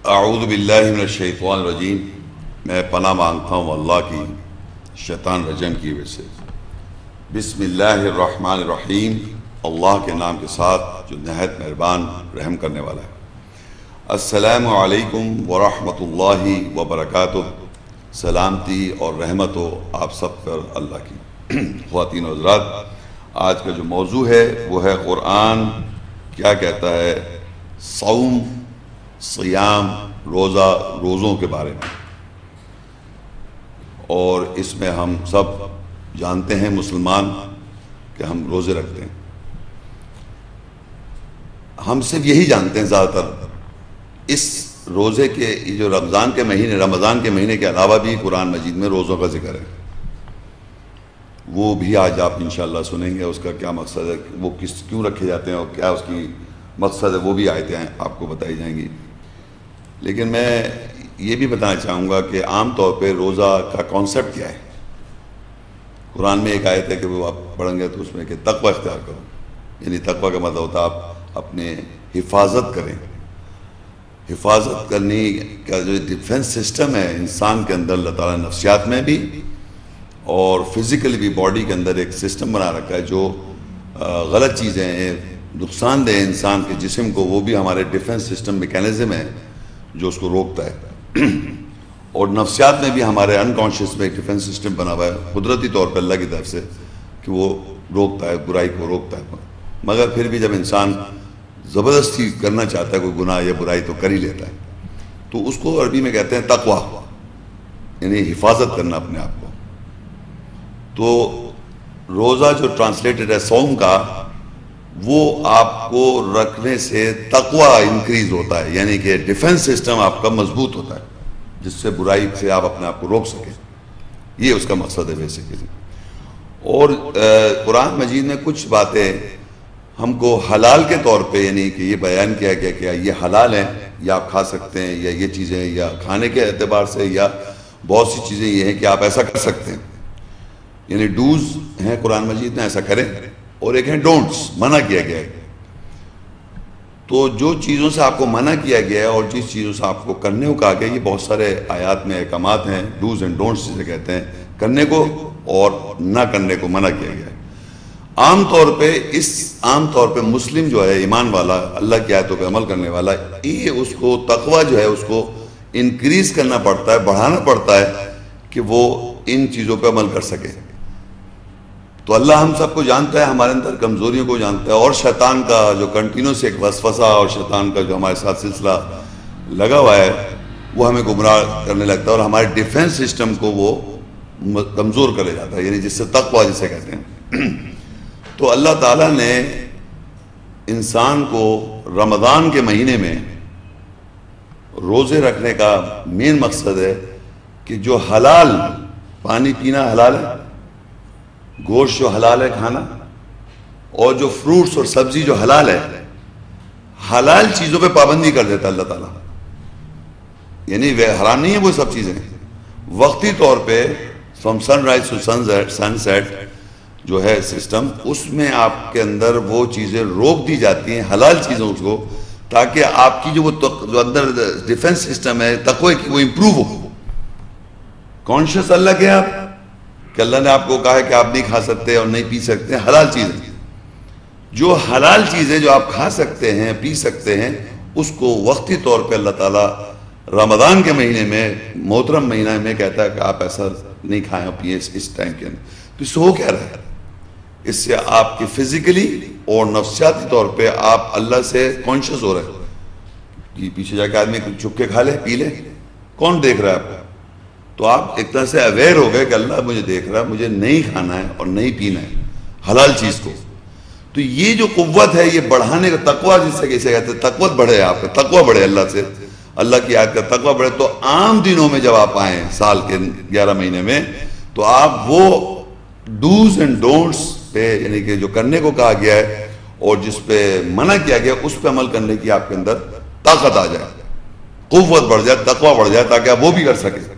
اعوذ باللہ من الشیطان الرجیم، میں پناہ مانگتا ہوں اللہ کی شیطان رجم کی وجہ سے۔ بسم اللہ الرحمن الرحیم، اللہ کے نام کے ساتھ جو نہایت مہربان رحم کرنے والا ہے۔ السلام علیکم ورحمۃ اللہ وبرکاتہ۔ سلامتی اور رحمت ہو آپ سب پر اللہ کی۔ خواتین و حضرات، آج کا جو موضوع ہے وہ ہے قرآن کیا کہتا ہے صوم، صیام، روزوں کے بارے میں۔ اور اس میں ہم سب جانتے ہیں مسلمان کہ ہم روزے رکھتے ہیں، ہم صرف یہی جانتے ہیں زیادہ تر۔ اس روزے کے جو رمضان کے مہینے کے علاوہ بھی قرآن مجید میں روزوں کا ذکر ہے، وہ بھی آج آپ انشاءاللہ سنیں گے۔ اس کا کیا مقصد ہے، وہ کیوں رکھے جاتے ہیں اور کیا اس کی مقصد ہے، وہ بھی آیتیں آپ کو بتائی جائیں گی۔ لیکن میں یہ بھی بتانا چاہوں گا کہ عام طور پہ روزہ کا کانسیپٹ کیا ہے۔ قرآن میں ایک آیت ہے کہ وہ آپ پڑھیں گے تو اس میں کہ تقوی اختیار کرو، یعنی تقوی کا مطلب ہوتا ہے آپ اپنے حفاظت کریں۔ حفاظت کرنے کا جو ڈیفنس سسٹم ہے انسان کے اندر، اللہ تعالیٰ نے نفسیات میں بھی اور فزیکلی بھی باڈی کے اندر ایک سسٹم بنا رکھا ہے جو غلط چیزیں ہیں، نقصان دہ انسان کے جسم کو، وہ بھی ہمارے ڈیفنس سسٹم میکینزم ہے جو اس کو روکتا ہے۔ اور نفسیات میں بھی ہمارے انکانشیس میں ایک ڈیفنس سسٹم بنا ہوا ہے قدرتی طور پر اللہ کی طرف سے کہ وہ روکتا ہے، برائی کو روکتا ہے۔ مگر پھر بھی جب انسان زبردستی کرنا چاہتا ہے کوئی گناہ یا برائی تو کر ہی لیتا ہے، تو اس کو عربی میں کہتے ہیں تقوی، یعنی حفاظت کرنا اپنے آپ کو۔ تو روزہ جو ٹرانسلیٹڈ ہے صوم کا، وہ آپ کو رکھنے سے تقوی انکریز ہوتا ہے، یعنی کہ ڈیفنس سسٹم آپ کا مضبوط ہوتا ہے جس سے برائی سے آپ اپنے آپ کو روک سکیں۔ یہ اس کا مقصد ہے بیسیکلی۔ اور قرآن مجید میں کچھ باتیں ہم کو حلال کے طور پہ، یعنی کہ یہ بیان کیا گیا کہ یہ حلال ہیں، یا آپ کھا سکتے ہیں، یا یہ چیزیں یا کھانے کے اعتبار سے، یا بہت سی چیزیں یہ ہیں کہ آپ ایسا کر سکتے ہیں، یعنی ڈوز ہیں قرآن مجید میں ایسا کریں، اور ایک ہیں ڈونٹس، منع کیا گیا ہے۔ تو جو چیزوں سے آپ کو منع کیا گیا ہے اور جس چیزوں سے آپ کو کرنے کو کہا گیا، یہ بہت سارے آیات میں احکامات ہیں، ڈوز اینڈ ڈونٹس جسے کہتے ہیں، کرنے کو اور نہ کرنے کو منع کیا گیا ہے۔ عام طور پہ مسلم جو ہے، ایمان والا، اللہ کی آیتوں پہ عمل کرنے والا، یہ اس کو تقوی جو ہے اس کو انکریز کرنا پڑتا ہے، بڑھانا پڑتا ہے کہ وہ ان چیزوں پہ عمل کر سکے۔ تو اللہ ہم سب کو جانتا ہے، ہمارے اندر کمزوریوں کو جانتا ہے، اور شیطان کا جو کنٹینیوس ایک وسوسہ اور شیطان کا جو ہمارے ساتھ سلسلہ لگا ہوا ہے، وہ ہمیں گمراہ کرنے لگتا ہے اور ہمارے ڈیفنس سسٹم کو وہ کمزور کرے جاتا ہے، یعنی جس سے تقوی جسے کہتے ہیں۔ تو اللہ تعالیٰ نے انسان کو رمضان کے مہینے میں روزے رکھنے کا مین مقصد ہے کہ جو حلال، پانی پینا حلال ہے، گوشت جو حلال ہے کھانا، اور جو فروٹس اور سبزی جو حلال ہے، حلال چیزوں پہ پابندی کر دیتا ہے اللہ تعالیٰ، یعنی وہ حرام نہیں ہے وہ سب چیزیں۔ وقتی طور پہ from sunrise to sunset جو ہے سسٹم، اس میں آپ کے اندر وہ چیزیں روک دی جاتی ہیں، حلال چیزوں کو، تاکہ آپ کی جو اندر ڈیفنس سسٹم ہے تقوی کی، وہ امپروو ہو۔ کانشیس اللہ کے آپ کہ اللہ نے آپ کو کہا ہے کہ آپ نہیں کھا سکتے اور نہیں پی سکتے حلال چیزیں، جو حلال چیزیں جو آپ کھا سکتے ہیں، پی سکتے ہیں، اس کو وقتی طور پہ اللہ تعالیٰ رمضان کے مہینے میں، محترم مہینہ میں کہتا ہے کہ آپ ایسا نہیں کھائیں اور پیئیں اس ٹائم کے اندر۔ تو اس سے ہو کیا رہا ہے، اس سے آپ کی فزیکلی اور نفسیاتی طور پہ آپ اللہ سے کانشیس ہو رہے ہیں کہ پیچھے جا کے آدمی چھپ کے کھا لے، پی لے، کون دیکھ رہا ہے آپ کو؟ تو آپ ایک طرح سے اویئر ہو گئے کہ اللہ مجھے دیکھ رہا ہے، مجھے نہیں کھانا ہے اور نہیں پینا ہے حلال چیز کو۔ تو یہ جو قوت ہے یہ بڑھانے کا تقوی جس سے کیسے کہتے ہیں، تقوت بڑھے، آپ کا تقوی بڑھے، اللہ سے، اللہ کی آیت کا تقوی بڑھے۔ تو عام دنوں میں جب آپ آئیں سال کے 11 مہینے میں، تو آپ وہ ڈوز اینڈ ڈونٹس پہ، یعنی کہ جو کرنے کو کہا گیا ہے اور جس پہ منع کیا گیا، اس پہ عمل کرنے کی آپ کے اندر طاقت آ جائے، قوت بڑھ جائے، تقوی بڑھ جائے، تاکہ آپ وہ بھی کر سکیں۔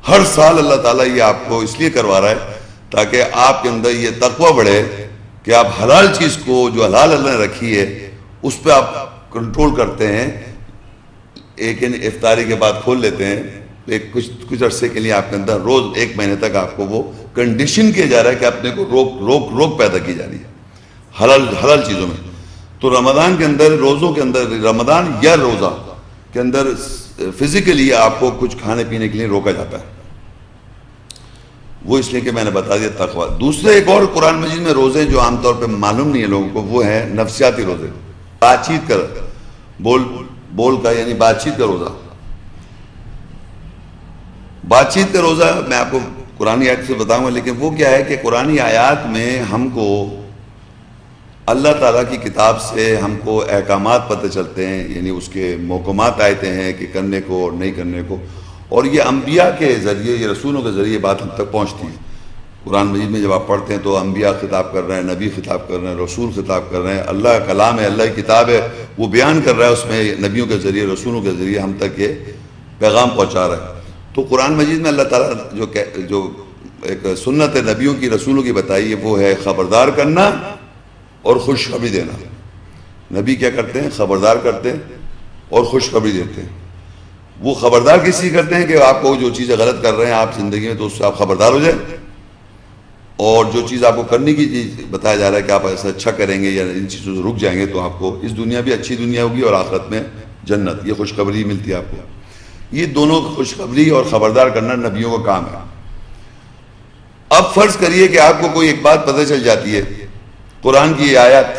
ہر سال اللہ تعالیٰ یہ آپ کو اس لیے کروا رہا ہے تاکہ آپ کے اندر یہ تقوی بڑھے کہ آپ حلال چیز کو، جو حلال اللہ نے رکھی ہے، اس پہ آپ کنٹرول کرتے ہیں، ایک افطاری کے بعد کھول لیتے ہیں، کچھ عرصے کے لیے آپ کے اندر روز 1 مہینے تک آپ کو وہ کنڈیشن کیا جا رہا ہے کہ اپنے کو روک پیدا کی جا رہی ہے حلال چیزوں میں. تو رمضان کے اندر، روزوں کے اندر، رمضان یا روزہ کے اندر فزیکلی آپ کو کچھ کھانے پینے کے لیے روکا جاتا ہے. وہ اس لیے کہ میں نے بتا دیا تقویٰ. دوسرے ایک اور قرآن مجید میں روزے جو عام طور پہ معلوم نہیں ہے لوگوں کو، وہ ہے نفسیاتی روزے، بات چیت کر بول کا، یعنی بات چیت کا روزہ. بات چیت کا روزہ میں آپ کو قرآن آیات سے بتاؤں گا، لیکن وہ کیا ہے کہ قرآن آیات میں ہم کو اللہ تعالیٰ کی کتاب سے ہم کو احکامات پتہ چلتے ہیں، یعنی اس کے محکمات آتے ہیں کہ کرنے کو اور نہیں کرنے کو، اور یہ انبیاء کے ذریعے، یہ رسولوں کے ذریعے بات ہم تک پہنچتی ہے. قرآن مجید میں جب آپ پڑھتے ہیں تو انبیاء خطاب کر رہے ہیں، نبی خطاب کر رہے ہیں، رسول خطاب کر رہے ہیں، اللہ کا کلام ہے، اللہ کی کتاب ہے، وہ بیان کر رہا ہے، اس میں نبیوں کے ذریعے، رسولوں کے ذریعے ہم تک یہ پیغام پہنچا رہا ہے. تو قرآن مجید میں اللہ تعالیٰ جو ایک سنت نبیوں کی، رسولوں کی بتائی ہے، وہ ہے خبردار کرنا اور خوشخبری دینا. نبی کیا کرتے ہیں؟ خبردار کرتے ہیں اور خوشخبری دیتے ہیں. وہ خبردار کس چیز کرتے ہیں کہ آپ کو جو چیزیں غلط کر رہے ہیں آپ زندگی میں، تو اس سے آپ خبردار ہو جائیں، اور جو چیز آپ کو کرنے کی چیز بتایا جا رہا ہے کہ آپ ایسا اچھا کریں گے یا ان چیزوں سے رک جائیں گے تو آپ کو اس دنیا بھی اچھی دنیا ہوگی اور آخرت میں جنت. یہ خوشخبری ملتی ہے آپ کو. یہ دونوں خوشخبری اور خبردار کرنا نبیوں کا کام ہے. اب فرض کریے کہ آپ کو کوئی ایک بات پتہ چل جاتی ہے، قرآن کی آیت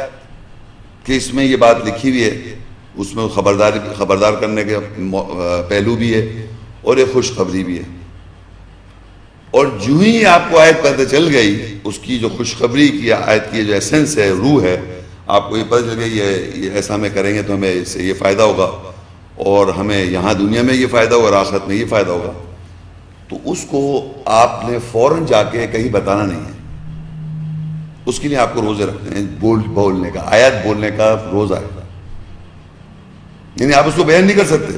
کہ اس میں یہ بات لکھی ہوئی ہے، اس میں خبردار کرنے کے پہلو بھی ہے اور ایک خوشخبری بھی ہے. اور جو ہی آپ کو آیت پتہ چل گئی، اس کی جو خوشخبری کی آیت کی جو ایسنس ہے، روح ہے، آپ کو یہ پتہ چل گئی یہ ایسا ہمیں کریں گے تو ہمیں اس سے یہ فائدہ ہوگا، اور ہمیں یہاں دنیا میں یہ فائدہ ہوگا اور آخرت میں یہ فائدہ ہوگا، تو اس کو آپ نے فوراً جا کے کہیں بتانا نہیں ہے. اس کے لیے آپ کو روزے رکھتے ہیں، بولنے کا، آیات بولنے کا روزہ ہے. یعنی آپ اس کو بیان نہیں کر سکتے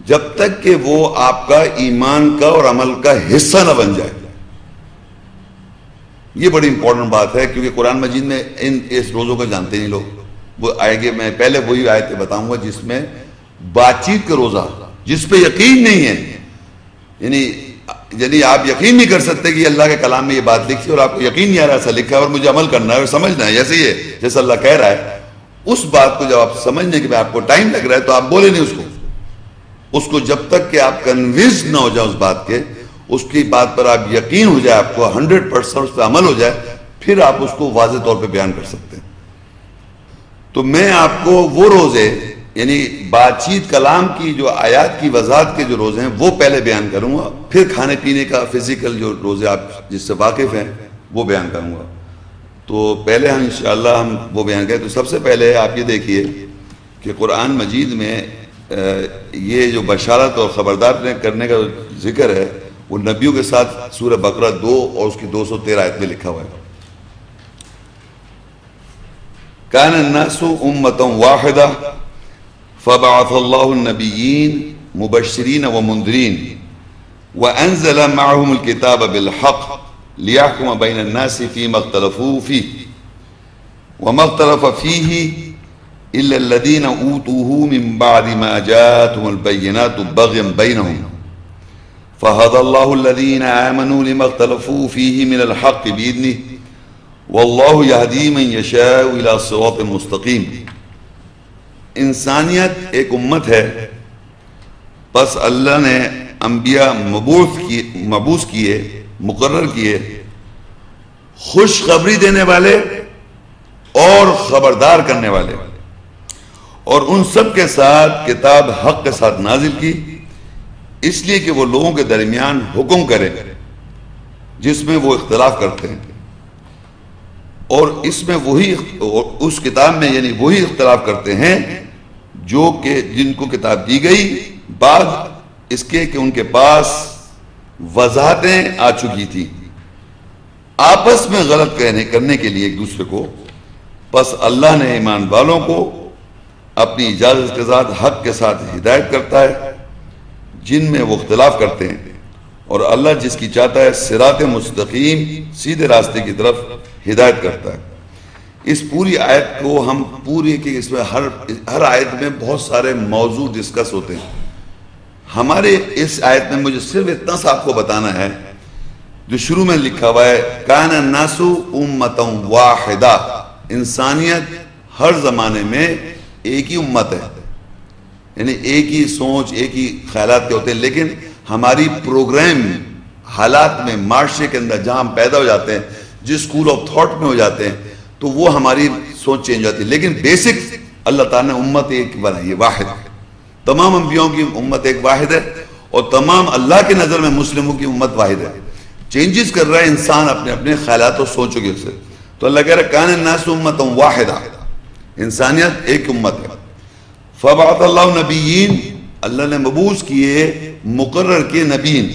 جب تک کہ وہ آپ کا ایمان کا اور عمل کا حصہ نہ بن جائے. یہ بڑی امپورٹنٹ بات ہے، کیونکہ قرآن مجید میں اس روزوں کو جانتے نہیں لوگ. وہ آئے گے، میں پہلے وہی آیتیں بتاؤں گا جس میں بات چیت کا روزہ، جس پہ یقین نہیں ہے، یعنی آپ یقین نہیں کر سکتے کہ اللہ کے کلام میں یہ بات لکھی اور آپ کو یقین نہیں آ رہا ایسا لکھا ہے اور مجھے عمل کرنا ہے اور سمجھنا ہے جیسے یہ جیسا اللہ کہہ رہا ہے. اس بات کو جب آپ سمجھنے کے بعد آپ کو ٹائم لگ رہا ہے تو آپ بولے نہیں اس کو جب تک کہ آپ کنوینس نہ ہو جائے اس بات کے، اس کی بات پر آپ یقین ہو جائے، آپ کو 100% اس پہ عمل ہو جائے، پھر آپ اس کو واضح طور پہ بیان کر سکتے ہیں. تو میں آپ کو وہ روزے، یعنی بات چیت کلام کی جو آیات کی وضاحت کے جو روزے ہیں وہ پہلے بیان کروں گا، پھر کھانے پینے کا فزیکل جو روزے آپ جس سے واقف ہیں وہ بیان کروں گا. تو پہلے ہم انشاءاللہ ہم وہ بیان کریں. تو سب سے پہلے آپ یہ دیکھیے کہ قرآن مجید میں یہ جو بشارت اور خبردار کرنے کا ذکر ہے وہ نبیوں کے ساتھ سورہ بقرہ 2 اور اس کی 213 آیت میں لکھا ہوا ہے. کان الناس امۃ واحدہ فبعث اللہ النبیین مبشرین ومنذرین وانزل معهم الکتاب بالحق لیحکم بین الناس فیما اختلفوا فیہ وما اختلف فیہ الا الذین اوتوہ من بعد ما جاءتهم البینات بغیا بینہم فہدی اللہ الذین آمنوا لما اختلفوا فیہ من الحق بإذنہ واللہ یہدی من یشاء الی صراط مستقیم. انسانیت ایک امت ہے، بس اللہ نے انبیاء مبعوث کیے، مقرر کیے، خوشخبری دینے والے اور خبردار کرنے والے، اور ان سب کے ساتھ کتاب حق کے ساتھ نازل کی، اس لیے کہ وہ لوگوں کے درمیان حکم کرے جس میں وہ اختلاف کرتے ہیں، اور اس میں اس کتاب میں یعنی وہی اختلاف کرتے ہیں جو کہ جن کو کتاب دی گئی بعد اس کے کہ ان کے پاس وضاحتیں آ چکی تھی، آپس میں غلط کرنے کے لیے ایک دوسرے کو. بس اللہ نے ایمان والوں کو اپنی اجازت کے ساتھ حق کے ساتھ ہدایت کرتا ہے جن میں وہ اختلاف کرتے ہیں، اور اللہ جس کی چاہتا ہے صراط مستقیم سیدھے راستے کی طرف ہدایت کرتا ہے. اس پوری آیت کو ہم پوری کہ اس میں ہر آیت میں بہت سارے موضوع ڈسکس ہوتے ہیں. ہمارے اس آیت میں مجھے صرف اتنا سا آپ کو بتانا ہے جو شروع میں لکھا ہوا ہے کان الناس امۃ واحدہ. انسانیت ہر زمانے میں ایک ہی امت ہے، یعنی ایک ہی سوچ ایک ہی خیالات کے ہوتے ہیں، لیکن ہماری پروگرام حالات میں معاشرے کے اندر جہاں ہم پیدا ہو جاتے ہیں، جس اسکول آف تھاٹ میں ہو جاتے ہیں، تو وہ ہماری سوچ چینج ہوتی ہے. لیکن بیسک اللہ تعالیٰ نے امت ایک بنائی ہے، واحد. تمام انبیاءوں کی امت ایک واحد ہے اور تمام اللہ کی نظر میں مسلموں کی امت واحد ہے. چینجز کر رہا ہے انسان اپنے اپنے خیالات اور سوچوں کے سے. تو اللہ کہہ رہا ہے کان الناس امۃ واحدہ، انسانیت ایک امت ہے. فبعث اللہ نبیین، اللہ نے مبعوث کیے مقرر کیے نبیین.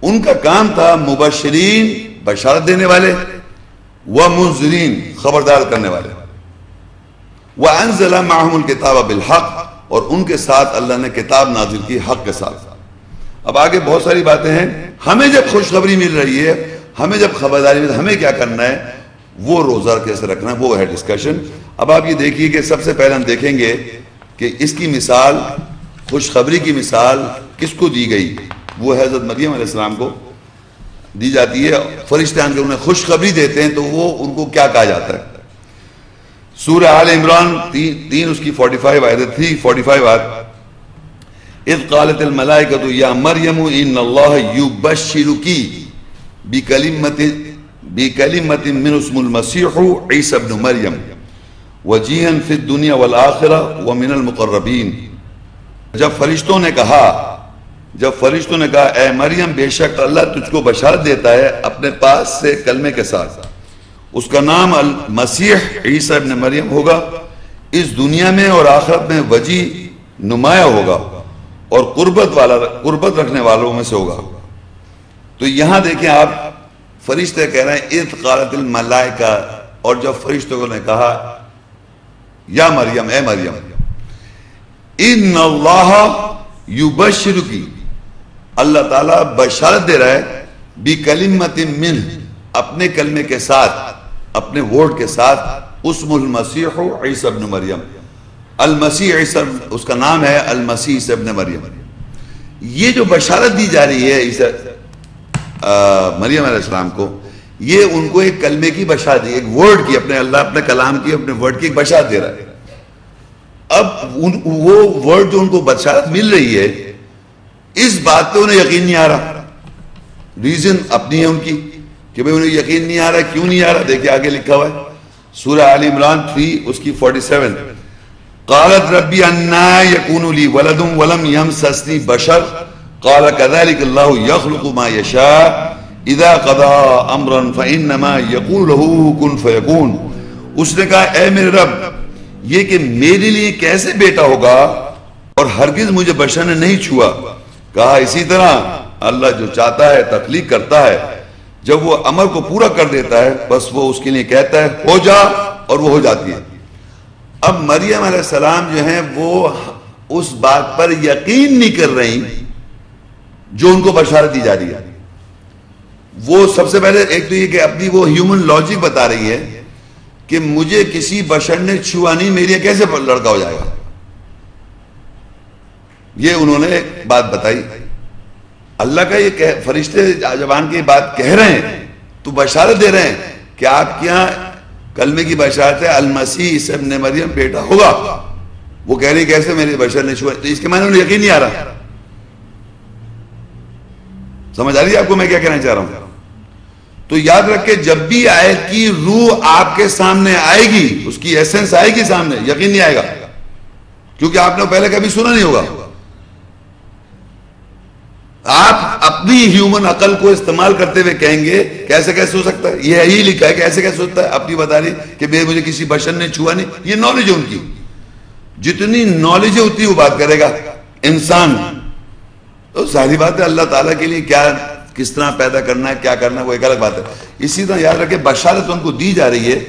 ان کا کام تھا مبشرین، بشارت دینے والے، ومنذرین، خبردار کرنے والے. وانزل معهم الکتاب بالحق، اور ان کے ساتھ اللہ نے کتاب نازل کی حق کے ساتھ. اب آگے بہت ساری باتیں ہیں. ہمیں جب خوشخبری مل رہی ہے، ہمیں جب خبرداری مل، ہمیں کیا کرنا ہے، وہ روزہ کیسے رکھنا ہے، وہ ہے ڈسکشن. اب آپ یہ دیکھیے کہ سب سے پہلے ہم دیکھیں گے کہ اس کی مثال، خوشخبری کی مثال کس کو دی گئی. وہ حضرت مریم علیہ السلام کو دی جاتی ہے. فرشتے آن کے انہیں خوشخبری دیتے ہیں تو وہ ان کو کیا کہا جاتا ہے. سورہ آل عمران 3 اس کی 45 آیت 3:45 آیت. اذ قالت الملائکۃ یا مریم ان اللہ یبشرکی بکلمۃ من اسم المسیح عیسی ابن مریم وجیہا فی الدنیا والآخرہ ومن المقربین. جب فرشتوں نے کہا اے مریم، بے شک اللہ تجھ کو بشارت دیتا ہے اپنے پاس سے کلمے کے ساتھ، اس کا نام المسیح عیسی ابن مریم ہوگا، اس دنیا میں اور آخرت میں وجی نمایاں ہوگا اور قربت رکھنے والوں میں سے ہوگا. تو یہاں دیکھیں آپ، فرشتے کہہ رہے ہیں اذ قالت الملائکہ، اور جب فرشتوں نے کہا یا مریم، اے مریم، ان اللہ یبشرکی، اللہ تعالیٰ بشارت دے رہا ہے بکلمۃ منہ، اپنے کلمے کے ساتھ، اپنے ورڈ کے ساتھ، اسم المسیح عیسی ابن مریم. المسیح عیسی، اس کا نام ہے المسیح عیسی ابن مریم. یہ جو بشارت دی جا رہی ہے عیسی مریم علیہ السلام کو، یہ ان کو ایک کلمے کی بشارت دی، ایک ورڈ کی، اپنے اللہ اپنے کلام کی، اپنے ورڈ کی ایک بشارت دے رہا ہے. اب وہ ورڈ جو ان کو بشارت مل رہی ہے، اس بات پہ انہیں یقین نہیں آ رہا. ریزن اپنی ہے ان کی کہ بھئی انہیں یقین نہیں آ رہا. کیوں نہیں آ رہا؟ دیکھیں آگے لکھا ہوا ہے سورہ آل عمران 3 اس کی 47. قالت ربی انا یکون لی ولد ولم یمسسنی بشر قال كذلك اللہ یخلق ما یشاء اذا قضى امرا فانما یقول له کن فیکون. اس نے کہا اے میرے رب، یہ کہ میرے لیے کیسے بیٹا ہوگا اور ہرگز مجھے بشر نے نہیں چھوا. کہا اسی طرح اللہ جو چاہتا ہے تخلیق کرتا ہے، جب وہ امر کو پورا کر دیتا ہے بس وہ اس کے لیے کہتا ہے ہو جا، اور وہ ہو جاتی ہے. اب مریم علیہ السلام جو ہیں وہ اس بات پر یقین نہیں کر رہی جو ان کو بشارت دی جا رہی ہے. وہ سب سے پہلے ایک تو یہ کہ اپنی وہ ہیومن لاجک بتا رہی ہے کہ مجھے کسی بشر نے چھوا نہیں، میرے لیے کیسے لڑکا ہو جائے گا. یہ انہوں نے بات بتائی. اللہ کا یہ فرشتے جب آن کے بات کہہ رہے ہیں تو بشارت دے رہے ہیں کہ آپ کے یہاں کلمے کی بشارت ہے المسیح عیسی ابن مریم بیٹا ہوگا. وہ کہہ رہی کیسے میرے بشر نے چھوا، تو اس کے معنی انہیں یقین نہیں آ رہا. سمجھ آ رہی ہے آپ کو میں کیا کہنا چاہ رہا ہوں؟ تو یاد رکھ کے جب بھی آیت کی روح آپ کے سامنے آئے گی، اس کی ایسنس آئے گی سامنے، یقین نہیں آئے گا، کیونکہ آپ نے پہلے کبھی سنا نہیں ہوگا. آپ اپنی ہیومن عقل کو استعمال کرتے ہوئے کہیں گے کیسے کیسے ہو سکتا ہے، یہ یہی لکھا ہے کہ ایسے کیسے ہوتا ہے. اپنی بتا رہی کہ مجھے کسی بشر نے چھوا نہیں. یہ نالج ہے ان کی، جتنی نالج ہوتی ہے وہ بات کرے گا انسان. تو ظاہری بات ہے اللہ تعالیٰ کے لیے کیا، کس طرح پیدا کرنا ہے، کیا کرنا ہے، وہ ایک الگ بات ہے. اسی طرح یاد رکھے بشارت ان کو دی جا رہی ہے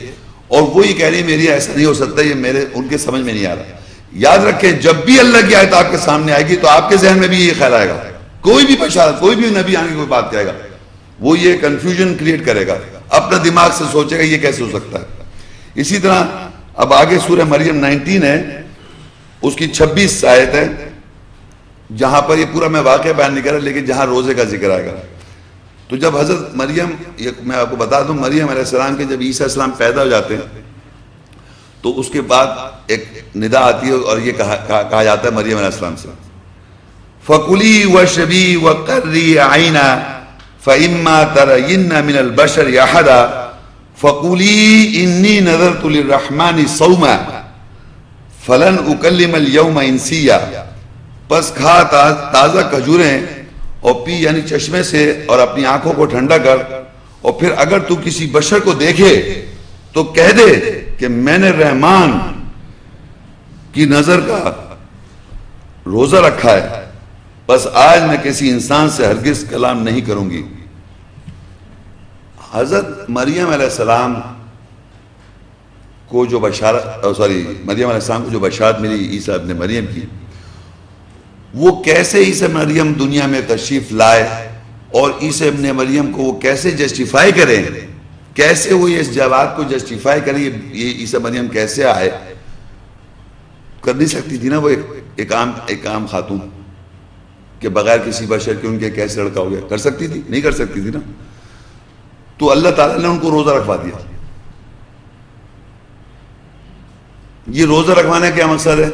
اور وہ یہ کہہ رہی ہے میری ایسا نہیں ہو سکتا، یہ میرے ان کے سمجھ میں نہیں آ رہا. یاد رکھیں جب بھی اللہ کی آیت آپ کے سامنے آئے گی تو آپ کے ذہن میں بھی یہ خیال آئے گا. کوئی بھی بشارت، کوئی بھی نبی آنے کی کوئی بات کہے گا، وہ یہ کنفیوژن کریٹ کرے گا، اپنا دماغ سے سوچے گا یہ کیسے ہو سکتا ہے. اسی طرح اب آگے سورہ مریم 19 ہے، اس کی 26 آیت ہے، جہاں پر یہ پورا میں واقعہ بیان نہیں کر رہا، لیکن جہاں روزے کا ذکر آئے گا. تو جب حضرت مریم، میں آپ کو بتا دوں، مریم علیہ السلام کے جب عیسیٰ السلام پیدا ہو جاتے ہیں تو اس کے بعد ایک ندا آتی ہے اور یہ کہا جاتا ہے مریم علیہ السلام سے، فَكُلِي وَاشْرَبِي وَقَرِّي عَيْنًا فَإِمَّا تَرَيِنَّ مِنَ الْبَشَرِ أَحَدًا فَقُولِي إِنِّي نَذَرْتُ لِلرَّحْمَنِ صَوْمًا فَلَنْ أُكَلِّمَ الْيَوْمَ إِنسِيًّا. پس کھا تازہ کھجوریں اور پی یعنی چشمے سے، اور اپنی آنکھوں کو ٹھنڈا کر، اور پھر اگر تو کسی بشر کو دیکھے تو کہہ دے کہ میں نے رحمان کی نظر کا روزہ رکھا ہے، بس آج میں کسی انسان سے ہرگز کلام نہیں کروں گی. حضرت مریم علیہ السلام کو جو مریم علیہ السلام کو جو بشارت ملی عیسیٰ ابن مریم کی، وہ کیسے عیسیٰ مریم دنیا میں تشریف لائے اور عیسیٰ ابن مریم کو وہ کیسے جسٹیفائی کریں، کیسے وہ اس جواب کو جسٹیفائی کریں یہ عیسیٰ مریم کیسے آئے. کر نہیں سکتی تھی نا وہ ایک عام خاتون کہ بغیر کسی بشر کے ان کے کیسے لڑکا ہو گیا؟ کر سکتی تھی؟ نہیں کر سکتی تھی نا. تو اللہ تعالیٰ نے ان کو روزہ رکھوا دیا. یہ روزہ رکھوانے کا کیا مقصد ہے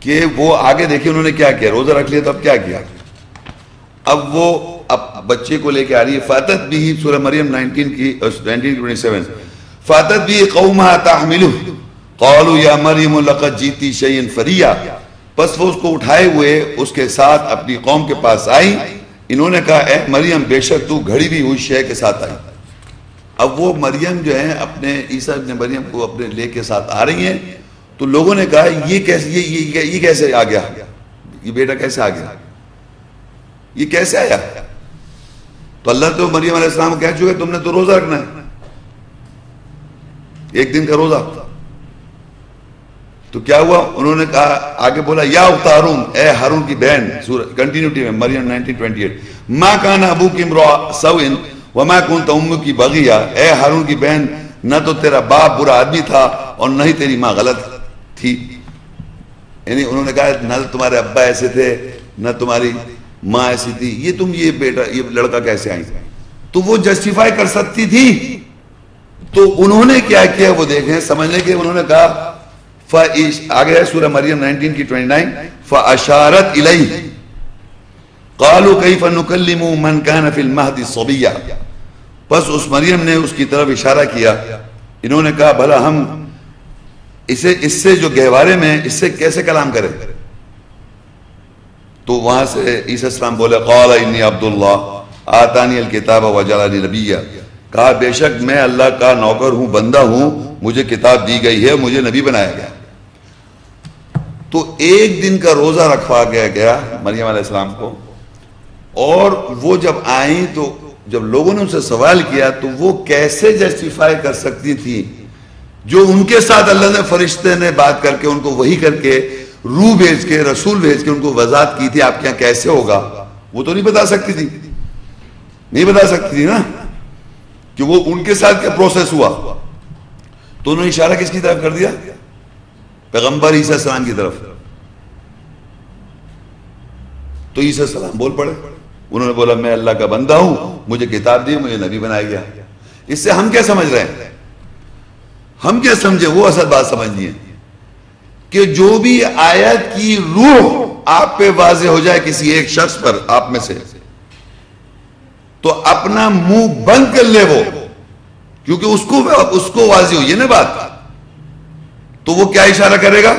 کہ وہ آگے دیکھیں انہوں نے کیا کیا، روزہ رکھ لیا تو اب کیا کیا. اب وہ بچے کو لے کے آ رہی ہے، فاتت بھی سورہ مریم 19:27 فاتت بھی قومہا تحملہ قالوا یا مریم لقد جیتی شیئا فریا. پس وہ اس کو اٹھائے ہوئے اس کے ساتھ اپنی قوم کے پاس آئی، انہوں نے کہا اے مریم بے شک تو گھڑی بھی ہوئی شے کے ساتھ آئی. اب وہ مریم جو ہے اپنے عیسیٰ ابن مریم کو اپنے لے کے ساتھ آ رہی ہیں، تو لوگوں نے کہا یہ کیسے آ گیا، یہ بیٹا کیسے آ گیا، یہ کیسے آیا. تو اللہ تو مریم علیہ السلام کو کہہ چکے تم نے تو روزہ رکھنا ہے، ایک دن کا روزہ. تو کیا ہوا، انہوں نے کہا آگے بولا یا اخت ہارون، اے ہارون کی بہن، کنٹینیوٹی میں مریم 19:28 ما کان ابوک امرؤ سوء وما کنت امک بغیہ. اے ہارون کی بہن، نہ تو تیرا باپ برا آدمی تھا اور نہ ہی تیری ماں غلط تھی. یعنی انہوں نے کہا نہ تمہارے ابا ایسے تھے نہ تمہاری ماں ایسی تھی، یہ بیٹا یہ لڑکا کیسے آئی. تو وہ جسٹیفائی کر سکتی تھی. تو انہوں نے کیا کیا وہ دیکھیں سمجھنے کے. انہوں نے کہا آگے ہے سورہ مریم 19:29 فَأَشَارَتْ إِلَيْهِ قَالُوا كَيْفَ نُكَلِّمُ مَنْ كَانَ فِي الْمَهْدِ صَبِيًّا. بس اس مریم نے اس کی طرف اشارہ کیا. انہوں نے کہا بھلا ہم اس سے جو گہوارے میں اس سے کیسے کلام کریں. تو وہاں سے عیسیٰ السلام بولے قَالَ إِنِّي عَبْدُ اللَّهِ آتَانِيَ الْكِتَابَ وَجَعَلَنِي نَبِيًّا. کہا بے شک میں اللہ کا نوکر ہوں، بندہ ہوں، مجھے کتاب دی گئی ہے، مجھے نبی بنایا گیا. تو ایک دن کا روزہ رکھوا گیا مریم علیہ السلام کو. اور وہ جب آئیں تو جب لوگوں نے ان سے سوال کیا تو وہ کیسے جسٹیفائی کر سکتی تھی جو ان کے ساتھ اللہ نے فرشتے نے بات کر کے ان کو وحی کر کے روح بھیج کے رسول بھیج کے ان کو وضاحت کی تھی آپ کے یہاں کیسے ہوگا. وہ تو نہیں بتا سکتی تھی، نہیں بتا سکتی تھی نا کہ وہ ان کے ساتھ کیا پروسیس ہوا. تو انہوں نے اشارہ کس کی طرف کر دیا؟ پیغمبر عیسیٰ السلام کی طرف. تو عیسیٰ السلام بول پڑے. انہوں نے بولا میں اللہ کا بندہ ہوں، مجھے کتاب دی، مجھے نبی بنایا گیا. اس سے ہم کیا سمجھ رہے ہیں؟ ہم کیا سمجھے؟ وہ اصل بات سمجھنی ہے کہ جو بھی آیت کی روح آپ پہ واضح ہو جائے کسی ایک شخص پر آپ میں سے، تو اپنا منہ بند کر لے وہ، کیونکہ اس کو واضح ہوئی ہے نا بات. تو وہ کیا اشارہ کرے گا؟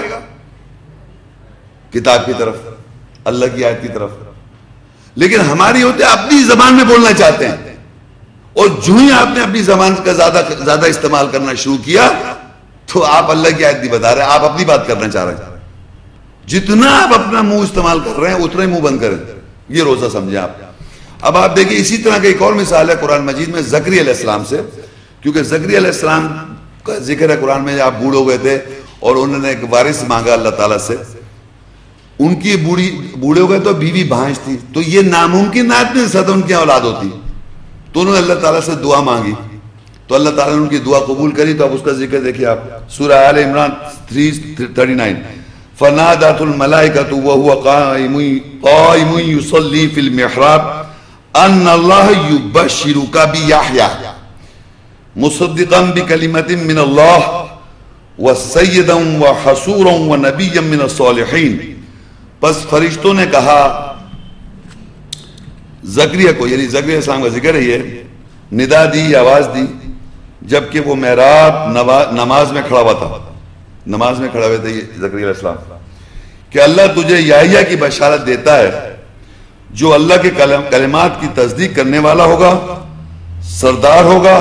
کتاب کی طرف، اللہ کی آیت کی طرف. لیکن ہماری ہوتے اپنی زبان میں بولنا چاہتے ہیں، اور جو ہی آپ نے اپنی زبان کا زیادہ استعمال کرنا شروع کیا تو آپ اللہ کی آیت نہیں بتا رہے، آپ اپنی بات کرنا چاہ رہے ہیں. جتنا آپ اپنا منہ استعمال کر رہے ہیں اتنا ہی منہ بند کریں. یہ روزہ سمجھیں آپ. اب آپ دیکھیں اسی طرح کا ایک اور مثال ہے قرآن مجید میں زکریا علیہ السلام سے. کیونکہ زکریا علیہ السلام کا ذکر ہے قرآن میں، آپ بوڑھے ہو گئے تھے اور انہوں نے ایک وارث مانگا اللہ تعالیٰ سے. ان کی بوڑھے ہو گئے تو بیوی بھانج تھی، تو یہ ناممکن بات نہیں سدا ان کی اولاد ہوتی. تو انہوں نے اللہ تعالیٰ سے دعا مانگی. تو تو اللہ تعالیٰ نے ان کی دعا قبول کری. تو اب اس کا ذکر دیکھیے آپ, سورہ آل عمران 339. فنادت الملائکۃ وهو قائم یصلی فی المحراب ان اللہ یبشرک بیحییٰ مصدقا بکلمۃ من اللہ وسیدا وحصورا ونبیا من الصالحین. پس فرشتوں نے کہا زکریا کو, یعنی زکریا علیہ السلام کا ذکر ہے, یہ ندا دی, آواز دی جبکہ وہ محراب نماز میں کھڑا ہوا تھا, نماز میں کھڑا ہوئے تھے زکریا علیہ السلام, کہ اللہ تجھے یحییٰ کی بشارت دیتا ہے جو اللہ کے کلمات کی تصدیق کرنے والا ہوگا, سردار ہوگا,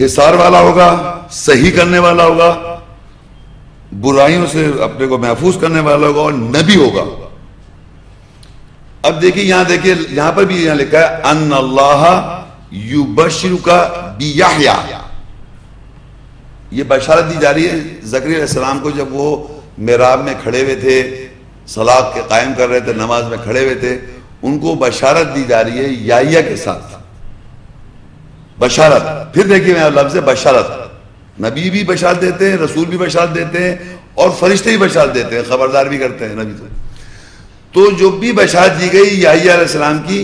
حصار والا ہوگا, صحیح کرنے والا ہوگا, برائیوں سے اپنے کو محفوظ کرنے والا ہوگا, اور نبی ہوگا. اب دیکھیں یہاں, دیکھیں یہاں پر بھی یہاں لکھا ہے ان اللہ یبشرک بیحییٰ. یہ بشارت دی جا رہی ہے زکریا علیہ السلام کو جب وہ محراب میں کھڑے ہوئے تھے, صلاۃ کے قائم کر رہے تھے, نماز میں کھڑے ہوئے تھے, ان کو بشارت دی جا رہی ہے یحییٰ کے ساتھ. بشارت, پھر دیکھیے میں لفظ بشارت, نبی بھی بشارت دیتے ہیں, رسول بھی بشارت دیتے ہیں, اور فرشتے بھی بشارت دیتے ہیں, خبردار بھی کرتے ہیں نبی سے. تو جو بھی بشارت دی گئی یحییٰ علیہ السلام کی,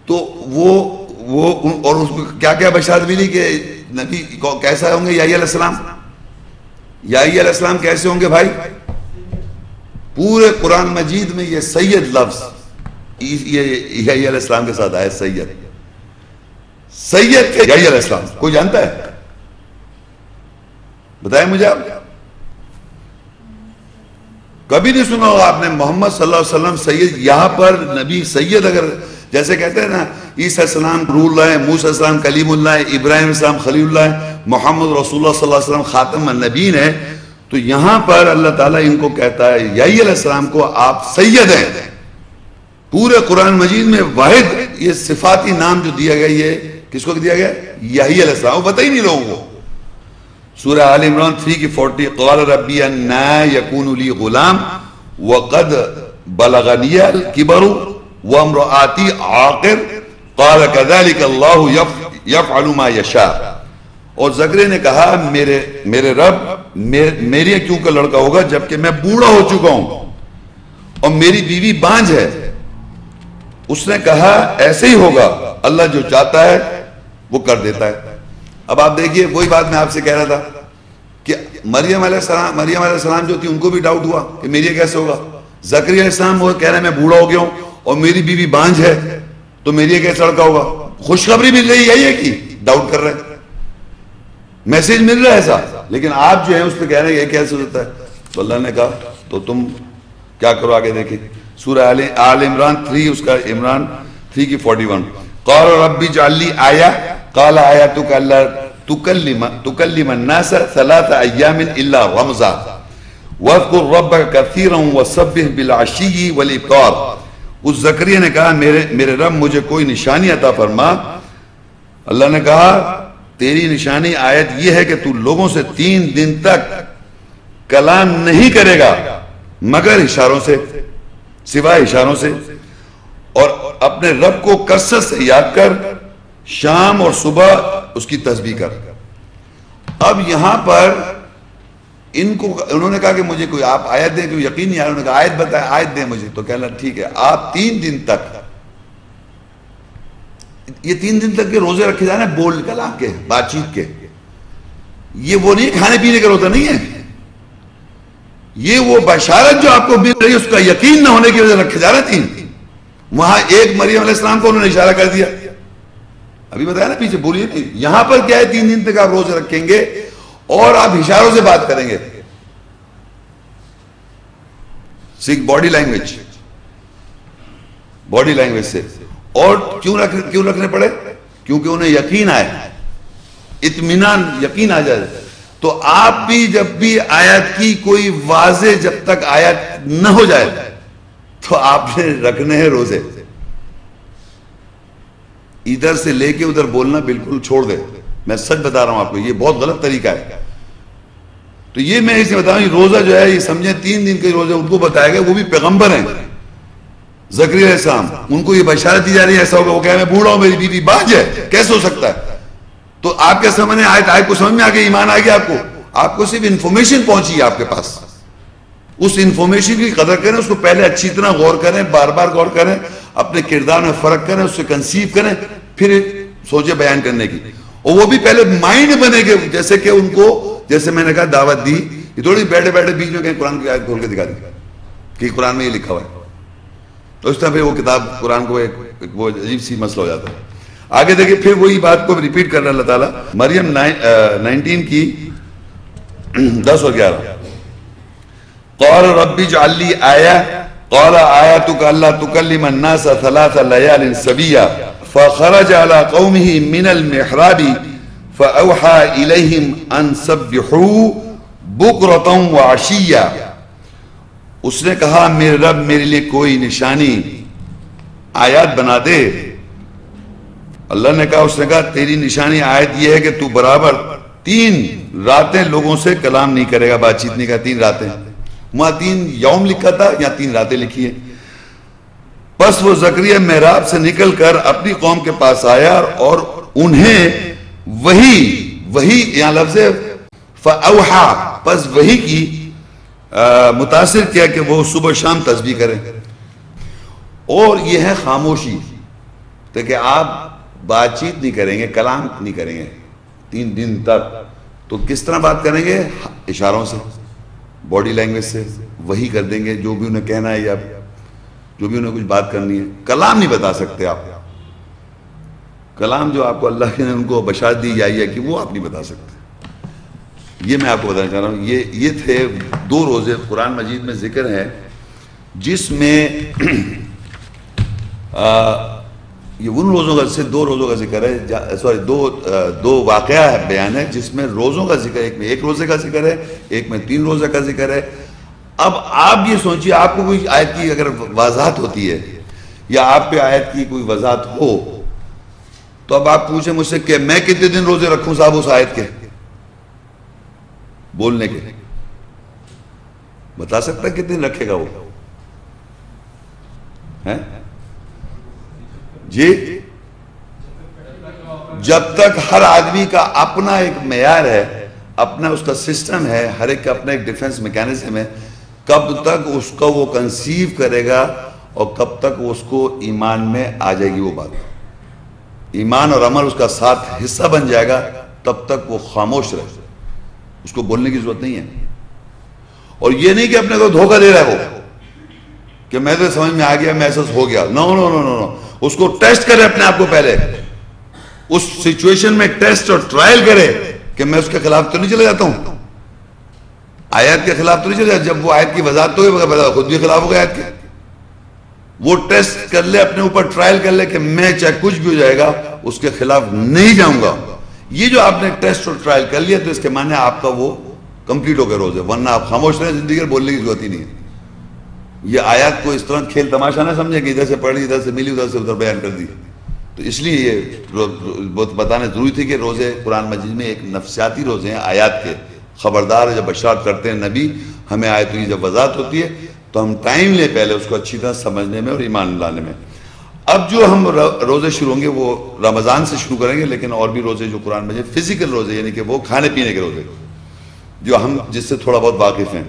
تو وہ اور اس کو کیا کیا بشارت ملی کہ نبی کیسا ہوں گے یحییٰ علیہ السلام. یحییٰ علیہ السلام کیسے ہوں گے بھائی؟ پورے قرآن مجید میں یہ سید لفظ یہ یحییٰ علیہ السلام کے ساتھ آیا. سید کے یحییٰ علیہ السلام کوئی جانتا ہے؟ بتائیں مجھے آپ. کبھی نہیں سنا ہوگا آپ نے محمد صلی اللہ علیہ وسلم سید. یہاں پر نبی سید, اگر جیسے کہتے ہیں نا عیسیٰ السلام روح اللہ ہے, موسیٰ السلام کلیم اللہ ہے, ابراہیم السلام خلیل اللہ ہے, محمد رسول اللہ صلی اللہ علیہ وسلم خاتم النبیین ہے, تو یہاں پر اللہ تعالیٰ ان کو کہتا ہے یحییٰ علیہ السلام کو آپ سید ہیں. پورے قرآن مجید میں واحد یہ صفاتی نام جو دیا گیا, یہ کس کو دیا گیا؟ یحییٰ علیہ السلام. وہ پتہ ہی نہیں لوگوں کو. سورہ آل عمران 3 کی 40, قال ربی انا یکون لی غلام وقد بلغنی الکبر وامرأتی عاقر قال کذلک اللہ یفعل ما یشاء. اور زکریا نے کہا میرے رب میری کیوں کا لڑکا ہوگا جبکہ میں بوڑھا ہو چکا ہوں اور میری بیوی بانجھ ہے. اس نے کہا ایسے ہی ہوگا, اللہ جو چاہتا ہے وہ کر دیتا ہے. اب آپ دیکھیے وہی بات میں آپ سے کہہ رہا تھا کہ مریم علیہ السلام جو تھی ان کو بھی ڈاؤٹ ہوا کہ میری کیسے ہوگا. زکریا علیہ السلام وہ کہہ رہے ہیں میں بوڑھا ہو گیا ہوں اور میری بیوی بانجھ ہے, تو میری کیسے لڑکا ہوگا. خوشخبری مل رہی ہے کہ ڈاؤٹ کر رہے ہیں, میسج مل رہا ہے ایسا, لیکن آپ جو ہیں اس پہ کہہ رہے ہیں یہ کیسے ہوتا ہے. تو اللہ نے کہا تو تم کیا کرو, آگے دیکھیں سورہ آل عمران 3, اس کا عمران 3 کی 41, قال ربی اجعل لی آیہ قال آیاتک الا تکلم الناس 3 ایام الا رمزا واذکر ربک کثیرا وسبح بالعشی والابکار. اس زکریا نے کہا میرے رب مجھے کوئی نشانی عطا فرما. اللہ نے کہا تیری نشانی آیت یہ ہے کہ تو لوگوں سے 3 دن تک کلام نہیں کرے گا مگر اشاروں سے, سوائے اشاروں سے, اور اپنے رب کو کثرت سے یاد کر, شام اور صبح اس کی تسبیح کر. اب یہاں پر انہوں نے کہا کہ مجھے کوئی آپ آیت دیں, کوئی یقین نہیں آیا. انہوں نے کہا آیت بتائیں, آیت دیں مجھے. تو کہنا ٹھیک ہے آپ 3 دن تک, یہ 3 دن تک کے روزے رکھے جانا ہے بول کلام کے, بات چیت کے. یہ وہ نہیں کھانے پینے کا روزہ نہیں ہے, یہ وہ بشارت جو آپ کو مل رہی ہے اس کا یقین نہ ہونے کی وجہ سے رکھے جا رہے 3. وہاں ایک مریم علیہ السلام کو انہوں نے اشارہ کر دیا, ابھی بتایا نا پیچھے, بولیے نہیں. یہاں پر کیا ہے 3 دن تک آپ روزے رکھیں گے اور آپ اشاروں سے بات کریں گے. سکھ باڈی لینگویج سے. اور کیوں رکھنے پڑے؟ کیونکہ انہیں یقین آئے, اطمینان, یقین آ جائے. تو آپ بھی جب بھی آیت کی کوئی واضح جب تک آیت نہ ہو جائے تو آپ نے رکھنے ہیں روزے. ادھر سے لے کے ادھر بولنا بالکل چھوڑ دے. میں سچ بتا رہا ہوں آپ کو, یہ بہت غلط طریقہ ہے. تو یہ میں اسے بتاؤں, روزہ جو ہے یہ سمجھیں 3 دن کے روزے ان کو بتایا گیا, وہ بھی پیغمبر ہیں زکریا علیہ السلام. ان کو یہ بشارت دی جا رہی ہے ایسا ہوگا. وہ کہہ میں بوڑھا ہوں, میری بیوی بانجھ ہے, کیسے ہو سکتا ہے؟ تو آپ کے سامنے آیت کو سمجھ میں آ گیا، ایمان آ گیا آپ کو صرف انفارمیشن پہنچی ہے آپ کے پاس، اس انفارمیشن کی قدر کریں، اس کو پہلے اچھی طرح غور کریں، بار بار غور کریں، اپنے کردار میں فرق کریں، اس سے کنسیو کریں، پھر سوچے بیان کرنے کی، اور وہ بھی پہلے مائنڈ بنے گے، جیسے کہ ان کو، جیسے میں نے کہا دعوت دی، یہ تھوڑی بیٹھے بیٹھے بیچ میں کہیں قرآن کی آیت کھول کے دکھا دی کہ قرآن میں یہ لکھا ہوا ہے، تو اس طرح پھر وہ کتاب قرآن کو ایک وہ عجیب سی مسئلہ ہو جاتا ہے۔ آگے دیکھیں پھر وہی بات کو ریپیٹ کر رہا اللہ تعالیٰ، مریم 19 کی 10 اور 11، قال رب اجعل لي آية قال آياتك ألا تكلم الناس 3 ليال سويا فخرج على قومه من المحراب فأوحى إليهم أن سبحوا بكرة وعشيا، اس نے کہا میرے رب میرے لیے کوئی نشانی آیات بنا دے، اللہ نے کہا، اس نے کہا تیری نشانی آیت یہ ہے کہ تو برابر 3 راتیں لوگوں سے کلام نہیں کرے گا، بات چیت نہیں کرے، 3 راتیں، وہاں 3 یوم لکھا تھا، یہاں 3 راتیں لکھی ہیں۔ پس وہ زکریا محراب سے نکل کر اپنی قوم کے پاس آیا اور انہیں وہی یہاں لفظ ہے فاوحا، پس وہی کی متاثر کیا کہ وہ صبح شام تسبیح کریں، اور یہ ہے خاموشی، تو کہ آپ بات چیت نہیں کریں گے، کلام نہیں کریں گے 3 دن تک، تو کس طرح بات کریں گے؟ اشاروں سے، باڈی لینگویج سے، وہی کر دیں گے جو بھی انہیں کہنا ہے یا جو بھی انہیں کچھ بات کرنی ہے، کلام نہیں بتا سکتے آپ، کلام جو آپ کو اللہ نے ان کو بشارت دی جائی ہے کہ وہ آپ نہیں بتا سکتے۔ یہ میں آپ کو بتانا چاہ رہا ہوں، یہ تھے 2 روزے قرآن مجید میں ذکر ہے، جس میں یہ ان روزوں کا سے 2 روزوں کا ذکر ہے، سوری 2 واقعہ بیان ہے جس میں روزوں کا ذکر ہے، ایک میں 1 روزے کا ذکر ہے، ایک میں 3 روزے کا ذکر ہے۔ اب آپ یہ سوچیے، آپ کو کوئی آیت کی اگر وضاحت ہوتی ہے یا آپ پہ آیت کی کوئی وضاحت ہو، تو اب آپ پوچھیں مجھ سے کہ میں کتنے دن روزے رکھوں صاحب اس آیت کے بولنے کے، بتا سکتا ہے کتنے دن رکھے گا وہ؟ جی، جب تک ہر آدمی کا اپنا ایک معیار ہے، اپنا اس کا سسٹم ہے، ہر ایک کا اپنا ایک ڈیفنس میکینزم ہے، کب تک اس کو وہ کنسیو کرے گا اور کب تک اس کو ایمان میں آ جائے گی وہ بات، ایمان اور عمل اس کا ساتھ حصہ بن جائے گا، تب تک وہ خاموش رہے، اس کو بولنے کی ضرورت نہیں ہے۔ اور یہ نہیں کہ اپنے کو دھوکہ دے رہا ہے وہ کہ میں تو سمجھ میں آ گیا، محسوس ہو گیا، نو نو نو نو، اس کو ٹیسٹ کرے اپنے آپ کو، پہلے اس سچویشن میں ٹیسٹ اور ٹرائل کرے کہ میں اس کے خلاف تو نہیں چلے جاتا ہوں، آیات کے خلاف تو نہیں چلے جاتا، جب وہ آیت کی وضاحت تو ہوگی خود بھی خلاف ہوگا آیت کے، وہ ٹیسٹ کر لے اپنے اوپر، ٹرائل کر لے کہ میں چاہے کچھ بھی ہو جائے گا اس کے خلاف نہیں جاؤں گا۔ یہ جو آپ نے ٹیسٹ اور ٹرائل کر لیا تو اس کے معنی آپ کا وہ کمپلیٹ ہو گیا روزے، ورنہ آپ خاموش رہے زندگی میں، بولنے کی ضرورت ہی نہیں ہے۔ یہ آیات کو اس طرح کھیل تماشا نہ سمجھے کہ ادھر سے پڑھ لی، ادھر سے ملی، ادھر سے ادھر بیان کر دی، تو اس لیے یہ بہت بتانا ضروری تھی کہ روزے قرآن مجید میں ایک نفسیاتی روزے ہیں آیات کے، خبردار جب بشارت کرتے ہیں نبی، ہمیں آیتوں کی جب وضاحت ہوتی ہے تو ہم ٹائم لیں پہلے اس کو اچھی طرح سمجھنے میں اور ایمان لانے میں۔ اب جو ہم روزے شروع ہوں گے وہ رمضان سے شروع کریں گے، لیکن اور بھی روزے جو قرآن مجید فزیکل روزے، یعنی کہ وہ کھانے پینے کے روزے جو ہم جس سے تھوڑا بہت واقف ہیں،